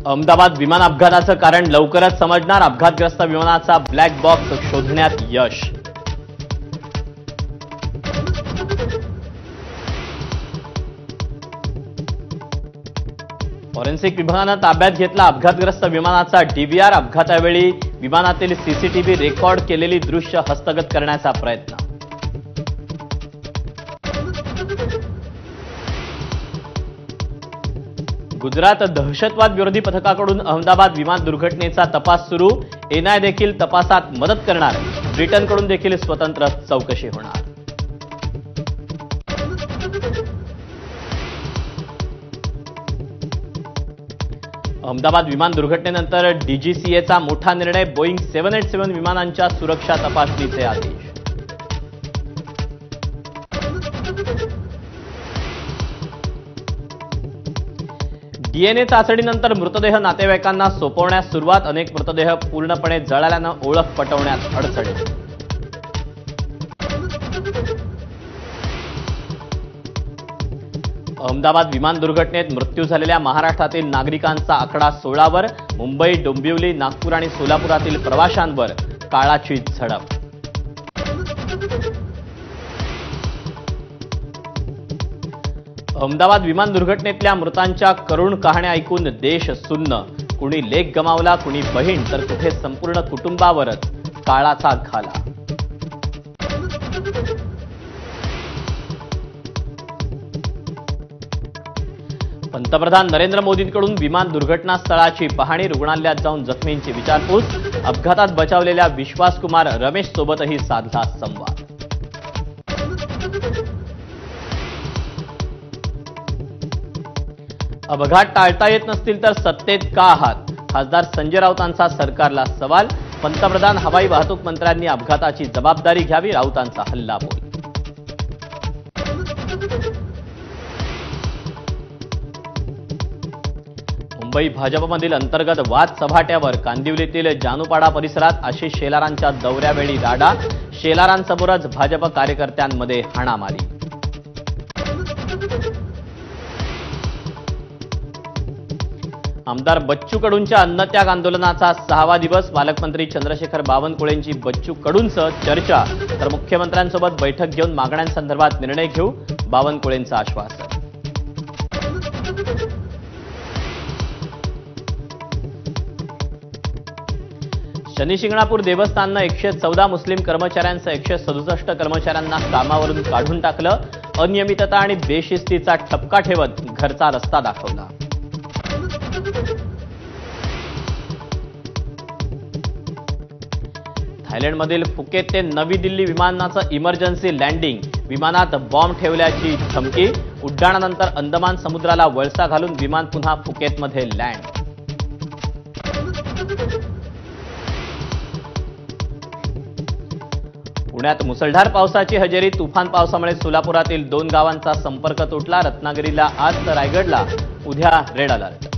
अहमदाबाद विमान अपघाताचं कारण लवकरच समजणार. अपघातग्रस्त विमानाचा ब्लॅक बॉक्स शोधण्यात यश. फॉरेन्सिक विभागानं ताब्यात घेतला अपघातग्रस्त विमानाचा डीव्हीआर. अपघातावेळी विमानातील सीसीटीव्ही रेकॉर्ड केलेली दृश्य हस्तगत करण्याचा प्रयत्न. गुजरात दहशतवाद विरोधी पथकाकडून अहमदाबाद विमान दुर्घटनेचा तपास सुरू. एनआय देखील तपासात मदत करणार. ब्रिटनकडून देखील स्वतंत्र चौकशी होणार. अहमदाबाद विमान दुर्घटनेनंतर डीजीसीएचा मोठा निर्णय. बोईंग 787 विमानांच्या सुरक्षा तपासणीचे आदेश. डीएनए चाचणीनंतर मृतदेह नातेवाईकांना सोपवण्यास सुरुवात. अनेक मृतदेह पूर्णपणे जळाल्यानं ओळख पटवण्यात अडचणी. अहमदाबाद विमान दुर्घटनेत मृत्यू झालेल्या महाराष्ट्रातील नागरिकांचा आकडा 16 वर. मुंबई, डोंबिवली, नागपूर आणि सोलापुरातील प्रवाशांवर काळाची झडप. अहमदाबाद विमान दुर्घटनेतल्या मृतांच्या करुण कहाण्या ऐकून देश सुन्न. कुणी लेक गमावला, कुणी बहीण, तर कुठे संपूर्ण कुटुंबावरच काळाचा घाला. पंतप्रधान नरेंद्र मोदींकडून विमान दुर्घटना स्थळाची पाहणी. रुग्णालयात जाऊन जखमींची विचारपूस. अपघातात बचावलेल्या विश्वास कुमार रमेश सोबतही साधला संवाद. अपघात टाळता येत नसतील तर सत्तेत का आहात? खासदार संजय राऊतांचा सरकारला सवाल. पंतप्रधान, हवाई वाहतूक मंत्र्यांनी अपघाताची जबाबदारी घ्यावी. राऊतांचा हल्लाबोल. मुंबई भाजपमधील अंतर्गत वाद चव्हाट्यावर. कांदिवलीतील जानूपाडा परिसरात आशिष शेलारांच्या दौऱ्यावेळी राडा. शेलारांसमोरच भाजप कार्यकर्त्यांमध्ये हाणामारी. आमदार बच्चू कडूंच्या अन्नत्याग आंदोलनाचा 6वा दिवस. पालकमंत्री चंद्रशेखर बावनकुळेंची बच्चू कडूंसह चर्चा. तर मुख्यमंत्र्यांसोबत बैठक घेऊन मागण्यांसंदर्भात निर्णय घेऊ. बावनकुळेंचं आश्वासन. शनिशिंगणापूर देवस्थाननं 114 मुस्लिम कर्मचाऱ्यांसह 167 कर्मचाऱ्यांना कामावरून काढून टाकलं. अनियमितता आणि बेशिस्तीचा ठपका ठेवत घरचा रस्ता दाखवला. थायलंडमधील फुकेत ते नवी दिल्ली विमानाचं इमर्जन्सी लँडिंग. विमानात बॉम्ब ठेवल्याची धमकी. उड्डाणानंतर अंदमान समुद्राला वळसा घालून विमान पुन्हा फुकेतमध्ये लँड. पुण्यात मुसळधार पावसाची हजेरी. तुफान पावसामुळे सोलापुरातील 2 गावांचा संपर्क तुटला. रत्नागिरीला आज तर रायगडला उद्या रेड अलर्ट.